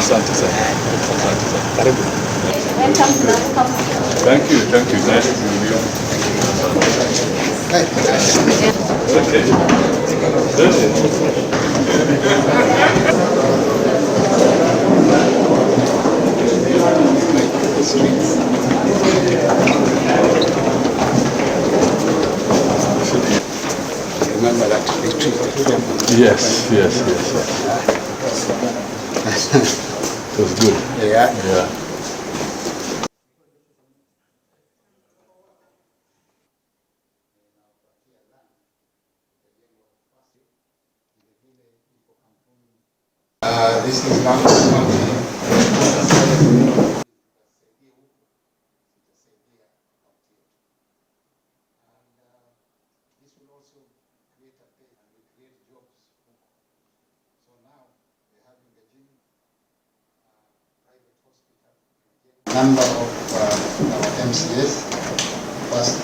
Asante sana. Asante sana. Karibu. Thank you. Nice to meet you. Okay. Remember that retreat? Yes. It was good. Yeah. This is land number of our MCAs. First,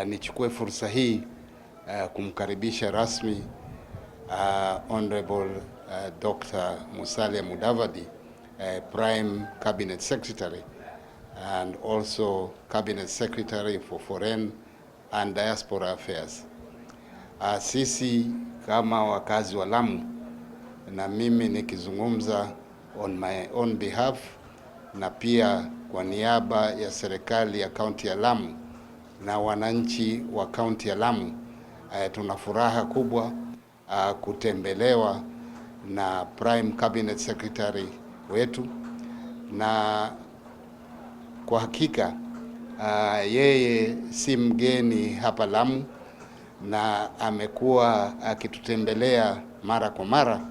nichukue fursa hii kumkaribisha rasmi Honorable Dr. Musalia Mudavadi, Prime Cabinet Secretary and also Cabinet Secretary for Foreign and Diaspora Affairs. Sisi kama wakazi wa Lamu, na mimi nikizungumza on my own behalf na pia kwa niaba ya serikali ya kaunti ya Lamu na wananchi wa kaunti ya Lamu, tuna furaha kubwa kutembelewa na Prime Cabinet Secretary wetu, na kwa hakika yeye si mgeni hapa Lamu na amekuwa akitutembelea mara kwa mara,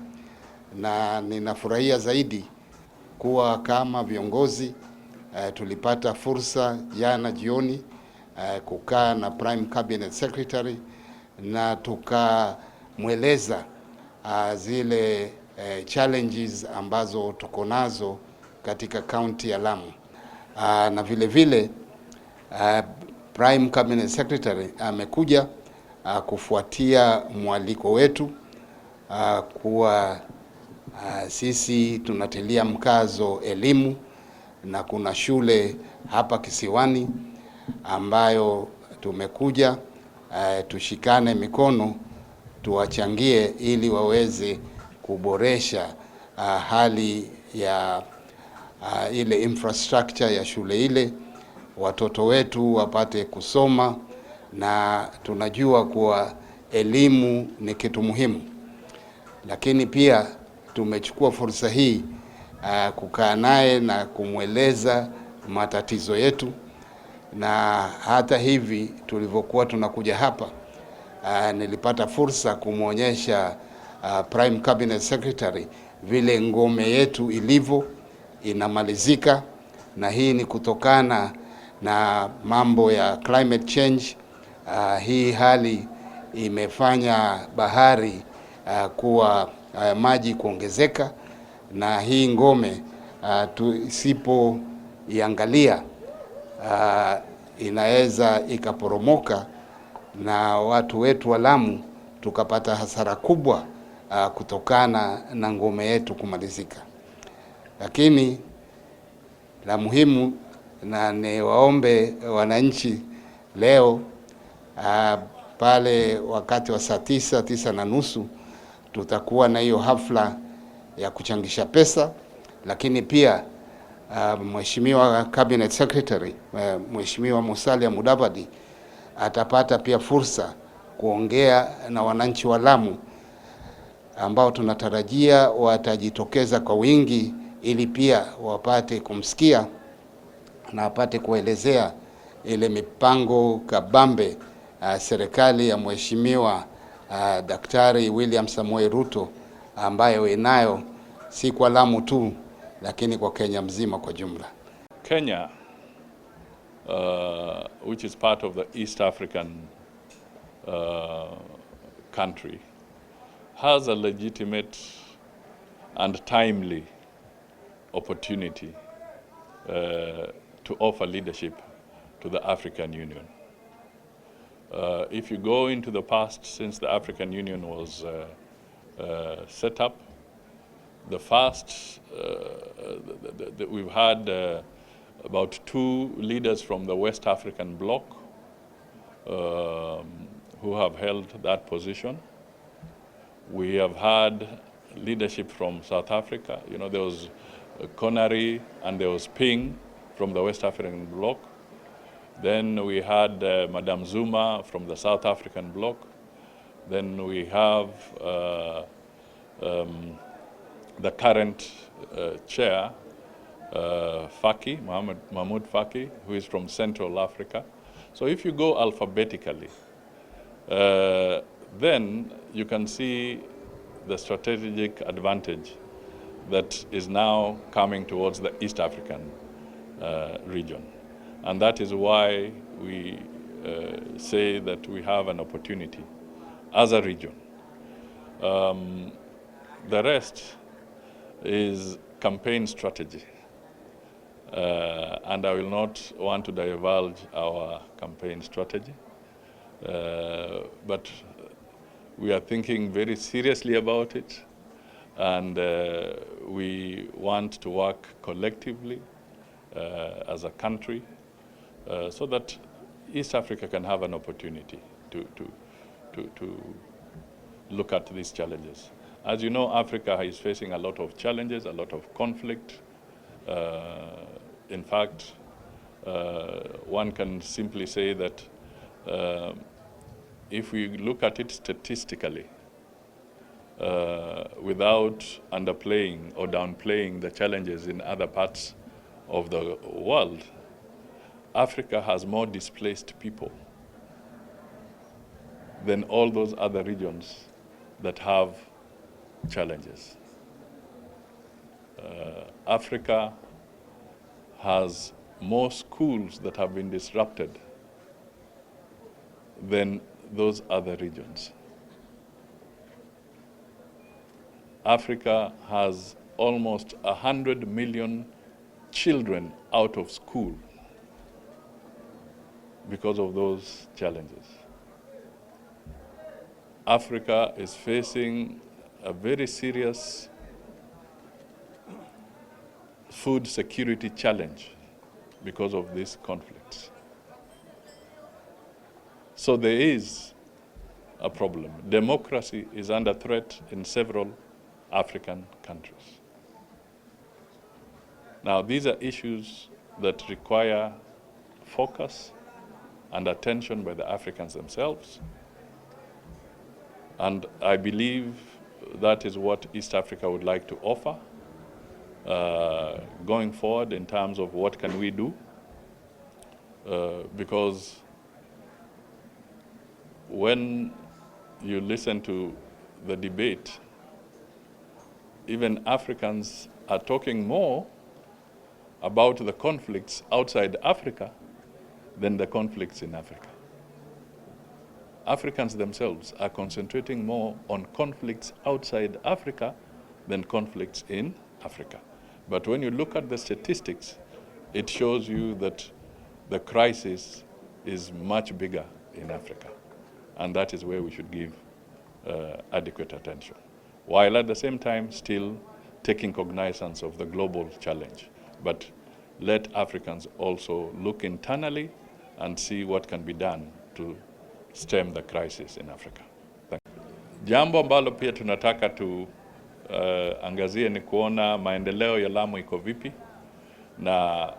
na ninafurahia zaidi kuwa kama viongozi tulipata fursa jana jioni kukaa na Prime Cabinet Secretary na tukamweleza zile challenges ambazo tuko nazo katika kaunti ya Lamu. Na vile vile Prime Cabinet Secretary amekuja kufuatia mwaliko wetu kuwa sisi tunatilia mkazo elimu, na kuna shule hapa kisiwani ambayo tumekuja tushikane mikono tuwachangie ili waweze kuboresha hali ya ile infrastructure ya shule ile, watoto wetu wapate kusoma, na tunajua kuwa elimu ni kitu muhimu. Lakini pia tumechukua fursa hii kukaa naye na kumweleza matatizo yetu, na hata hivi tulivyokuwa tunakuja hapa nilipata fursa kumwonyesha Prime Cabinet Secretary vile ngome yetu ilivyo inamalizika, na hii ni kutokana na mambo ya climate change. Hii hali imefanya bahari kuwa maji kuongezeka, na hii ngome tusipoiangalia inaweza ikaporomoka na watu wetu wa Lamu tukapata hasara kubwa kutokana na ngome yetu kumalizika. Lakini la muhimu, na niwaombe wananchi leo pale wakati wa saa 9:30 tutakuwa na hiyo hafla ya kuchangisha pesa, lakini pia Mheshimiwa Cabinet Secretary Mheshimiwa Musalia Mudavadi atapata pia fursa kuongea na wananchi wa Lamu ambao tunatarajia watajitokeza kwa wingi, ili pia wapate kumsikia na wapate kuelezea ile mipango kabambe serikali ya Mheshimiwa Daktari William Samoei Ruto ambayo inayo si kwa Lamu tu, lakini kwa Kenya mzima kwa jumla. Kenya, which is part of the East African country, has a legitimate and timely opportunity to offer leadership to the African Union. If you go into the past, since the African Union was set up, the first, we've had about 2 leaders from the West African bloc who have held that position. We have had leadership from South Africa. You know, there was Connery and there was Ping from the West African bloc. Then we had Madame Zuma from the South African bloc. Then we have the current chair, Faki, Mahmoud Faki, who is from Central Africa. So if you go alphabetically, then you can see the strategic advantage that is now coming towards the East African region. And that is why we say that we have an opportunity as a region. The rest is campaign strategy. And I will not want to divulge our campaign strategy. But we are thinking very seriously about it, and we want to work collectively as a country so that East Africa can have an opportunity to look at these challenges. As you know, Africa is facing a lot of challenges, a lot of conflict. In fact, one can simply say that if we look at it statistically, without underplaying or downplaying the challenges in other parts of the world, Africa has more displaced people than all those other regions that have challenges. Africa has more schools that have been disrupted than those other regions. Africa has almost 100 million children out of school because of those challenges. Africa is facing a very serious food security challenge because of these conflicts. So there is a problem. Democracy is under threat in several African countries. Now, these are issues that require focus and attention by the Africans themselves. And I believe that is what East Africa would like to offer going forward in terms of what can we do, because when you listen to the debate, even Africans are talking more about the conflicts outside Africa than the conflicts in Africa. Africans themselves are concentrating more on conflicts outside Africa than conflicts in Africa. But when you look at the statistics, it shows you that the crisis is much bigger in Africa. And that is where we should give adequate attention, while at the same time still taking cognizance of the global challenge. But let Africans also look internally and see what can be done to stem the crisis in Africa. Thank you. Jambo ambalo pia tunataka angazie ni kuona maendeleo ya Lamu iko vipi, na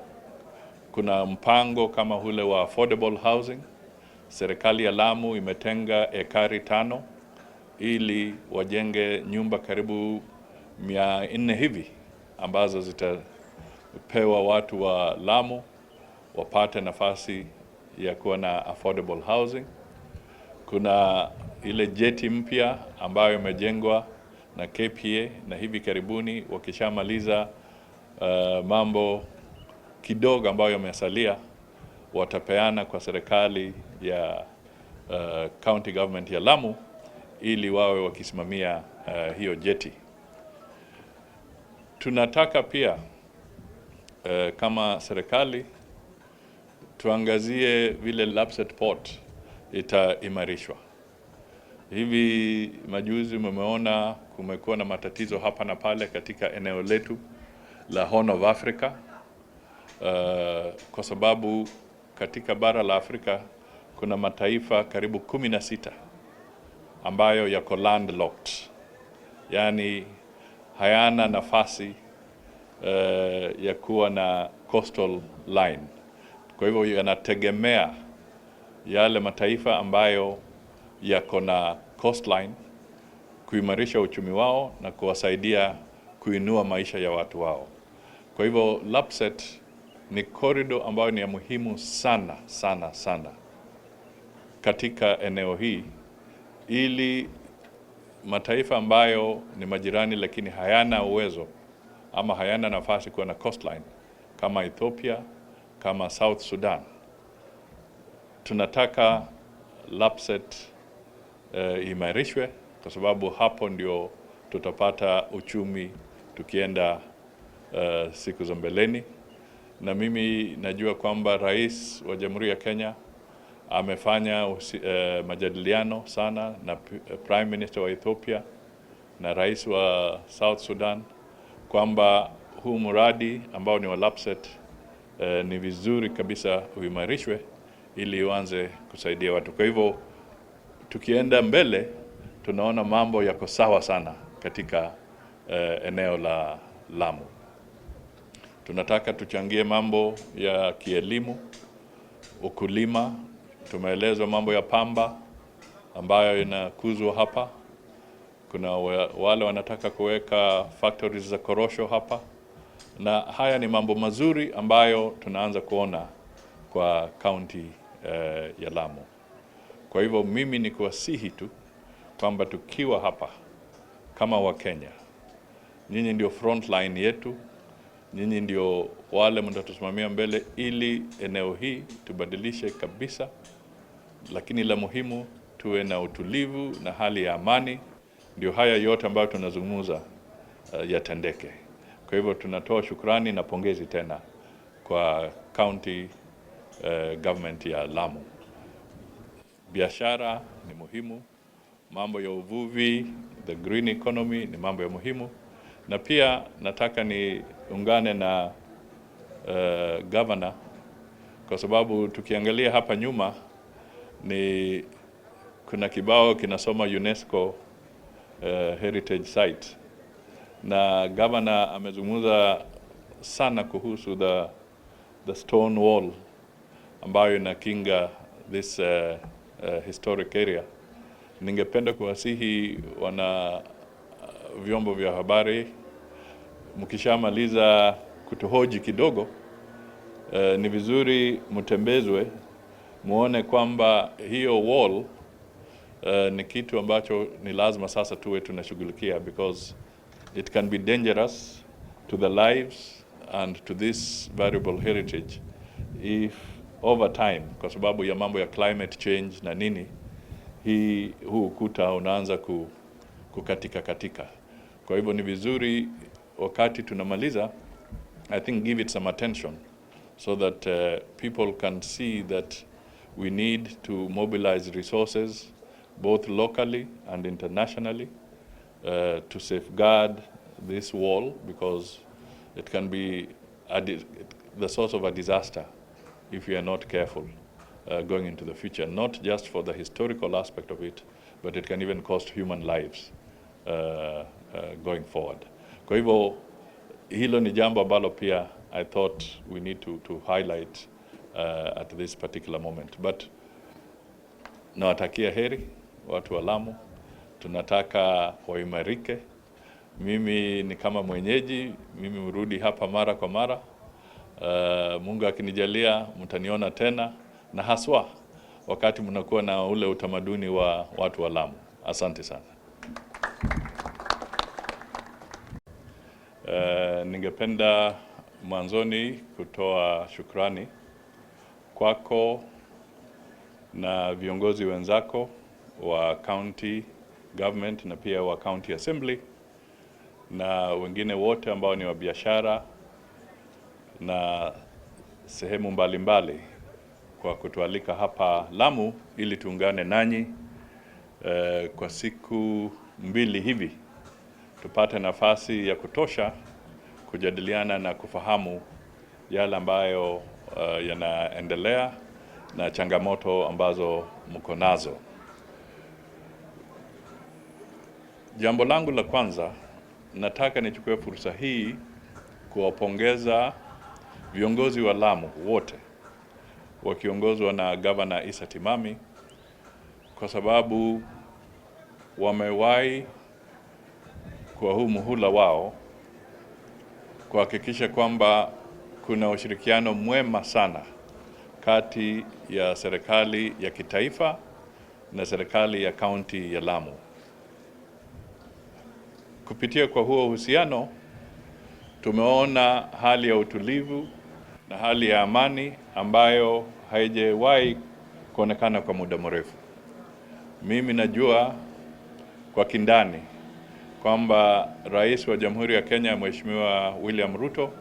kuna mpango kama ule wa affordable housing. Serikali ya Lamu imetenga ekari 5 ili wajenge nyumba karibu 400 hivi ambazo zitapewa watu wa Lamu wapate nafasi ya kuwa na affordable housing. Kuna ile jeti mpya ambayo imejengwa na KPA, na hivi karibuni wakishamaliza mambo kidogo ambayo yamesalia, watapeana kwa serikali ya county government ya Lamu ili wawe wakisimamia hiyo jeti. Tunataka pia kama serikali tuangazie vile Lapsset Port itaimarishwa. Hivi majuzi mmeona kumekuwa na matatizo hapa na pale katika eneo letu la Horn of Africa, kwa sababu katika bara la Afrika kuna mataifa karibu 16 ambayo yako landlocked, yani hayana nafasi ya kuwa na coastal line. Kwa hivyo yanategemea yale mataifa ambayo yako na coastline kuimarisha uchumi wao na kuwasaidia kuinua maisha ya watu wao. Kwa hivyo Lapsset ni corridor ambayo ni ya muhimu sana sana sana katika eneo hii, ili mataifa ambayo ni majirani lakini hayana uwezo ama hayana nafasi kuwa na coastline kama Ethiopia, kama South Sudan, tunataka Lapsset imarishwe, kwa sababu hapo ndio tutapata uchumi tukienda siku za mbeleni. Na mimi najua kwamba Rais wa Jamhuri ya Kenya amefanya majadiliano sana na Prime Minister wa Ethiopia na Rais wa South Sudan kwamba huu mradi ambao ni wa Lapsset ni vizuri kabisa uimarishwe ili uanze kusaidia watu. Kwa hivyo tukienda mbele tunaona mambo yako sawa sana katika eneo la Lamu. Tunataka tuchangie mambo ya kielimu, ukulima. Tumeelezwa mambo ya pamba ambayo inakuzwa hapa. Kuna wale wanataka kuweka factories za korosho hapa, na haya ni mambo mazuri ambayo tunaanza kuona kwa county ya Lamu. Kwa hivyo mimi ni kuwasihi tu kwamba tukiwa hapa kama Wakenya, nyinyi ndio front line yetu, nyinyi ndio wale mtatusimamia mbele ili eneo hii tubadilishe kabisa, lakini la muhimu tuwe na utulivu na hali ya amani, ndio haya yote ambayo tunazungumza yatendeke. Kwa hivyo tunatoa shukrani na pongezi tena kwa county government ya Lamu. Biashara ni muhimu, mambo ya uvuvi, the green economy ni mambo ya muhimu, na pia nataka niungane na governor, kwa sababu tukiangalia hapa nyuma kuna kibao kinasoma UNESCO heritage site, na governor amezungumza sana kuhusu the stone wall ambayo inakinga this historic area. Ningependa kuwasihi wana vyombo vya habari, mkishamaliza kutuhoji kidogo, ni vizuri mtembezwe muone kwamba hiyo wall ni kitu ambacho ni lazima sasa tuwe tunashughulikia, because it can be dangerous to the lives and to this valuable heritage if over time, kwa sababu ya mambo ya climate change na nini, huu ukuta unaanza kukatika katika. Kwa hivyo ni vizuri wakati tunamaliza, I think give it some attention so that people can see that we need to mobilize resources both locally and internationally to safeguard this wall, because it can be the source of a disaster if we are not careful going into the future, not just for the historical aspect of it, but it can even cost human lives going forward. Kwa hivyo hilo ni jambo ambalo pia I thought we need to highlight at this particular moment. But nawatakia heri watu wa Lamu, tunataka waimarike. Mimi ni kama mwenyeji, mimi urudi hapa mara kwa mara. Mungu akinijalia mtaniona tena, na haswa wakati mnakuwa na ule utamaduni wa watu wa Lamu. Asante sana. Ningependa mwanzoni kutoa shukrani kwako na viongozi wenzako wa county government na pia wa county assembly na wengine wote ambao ni wa biashara na sehemu mbalimbali kwa kutualika hapa Lamu ili tuungane nanyi kwa siku mbili hivi, tupate nafasi ya kutosha kujadiliana na kufahamu yale ambayo yanaendelea na changamoto ambazo mko nazo. Jambo langu la kwanza, nataka nichukue fursa hii kuwapongeza viongozi wa Lamu wote wakiongozwa na Governor Issa Timami, kwa sababu wamewahi kwa huu muhula wao kuhakikisha kwamba kuna ushirikiano mwema sana kati ya serikali ya kitaifa na serikali ya kaunti ya Lamu. Kupitia kwa huo uhusiano, tumeona hali ya utulivu na hali ya amani ambayo haijawahi kuonekana kwa muda mrefu. Mimi najua kwa kindani kwamba Rais wa Jamhuri ya Kenya Mheshimiwa William Ruto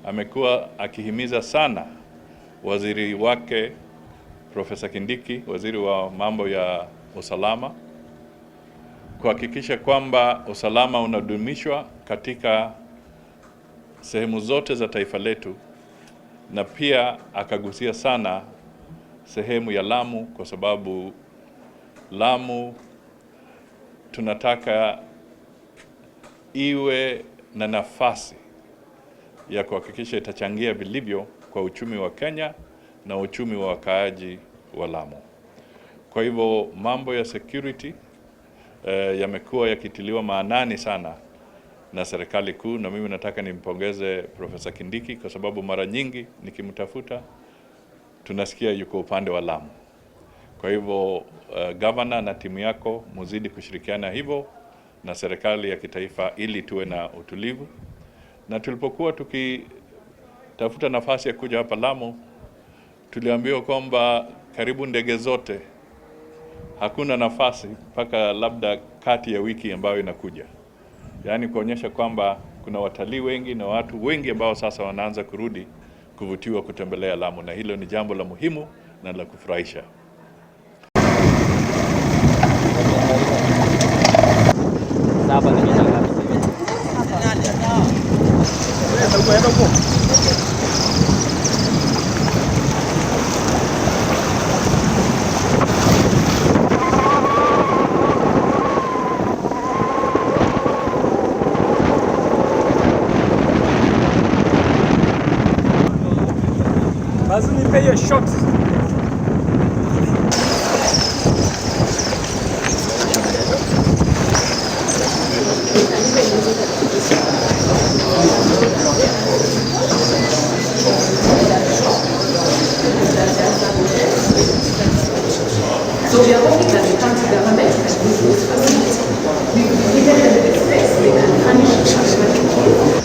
amekuwa akihimiza sana waziri wake Profesa Kindiki, waziri wa mambo ya usalama, kuhakikisha kwamba usalama unadumishwa katika sehemu zote za taifa letu, na pia akagusia sana sehemu ya Lamu, kwa sababu Lamu tunataka iwe na nafasi ya kuhakikisha itachangia vilivyo kwa uchumi wa Kenya na uchumi wa wakaaji wa Lamu. Kwa hivyo mambo ya security yamekuwa yakitiliwa maanani sana na serikali kuu, na mimi nataka nimpongeze Profesa Kindiki kwa sababu mara nyingi nikimtafuta tunasikia yuko upande wa Lamu. Kwa hivyo governor na timu yako muzidi kushirikiana hivyo na serikali ya kitaifa ili tuwe na utulivu. Na tulipokuwa tukitafuta nafasi ya kuja hapa Lamu, tuliambiwa kwamba karibu ndege zote hakuna nafasi mpaka labda kati ya wiki ambayo inakuja. Yaani kuonyesha kwamba kuna watalii wengi na watu wengi ambao sasa wanaanza kurudi kuvutiwa kutembelea Lamu, na hilo ni jambo la muhimu na la kufurahisha. Lazima nipe shot. So we are hoping that the county government can use this facility. We give them a bit of space, they can furnish it.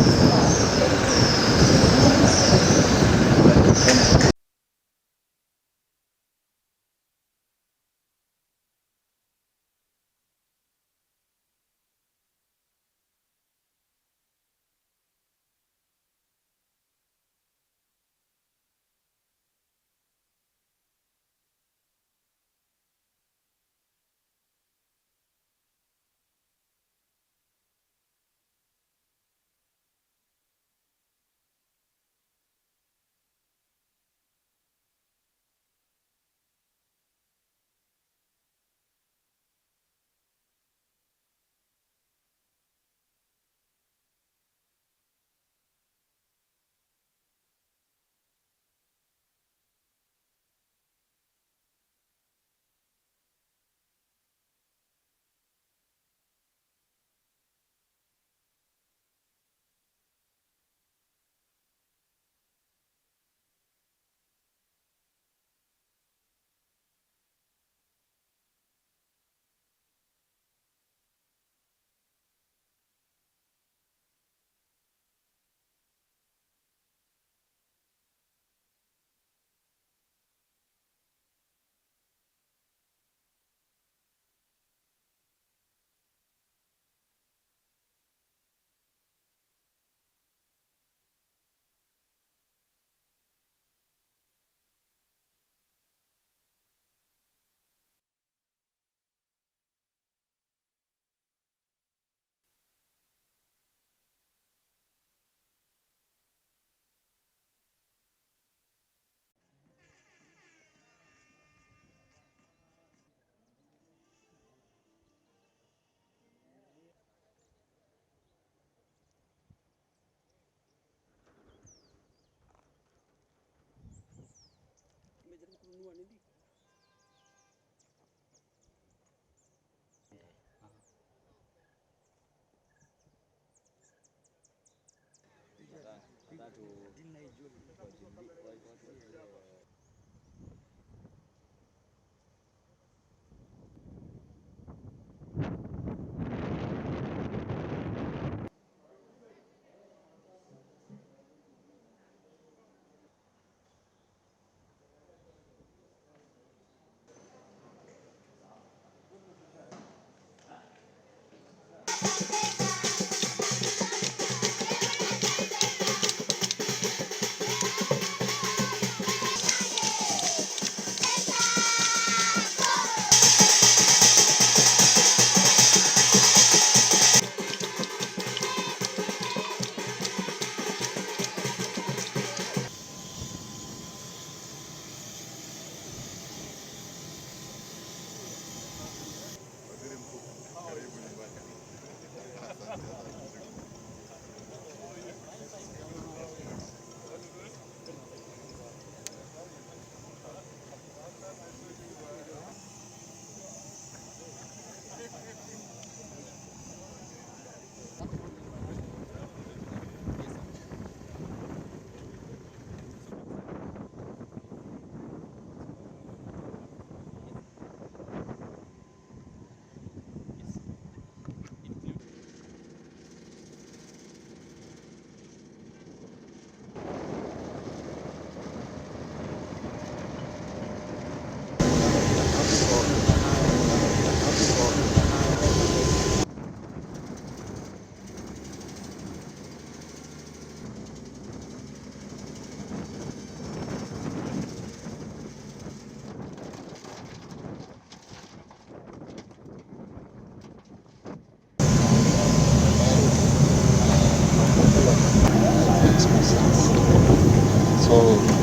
So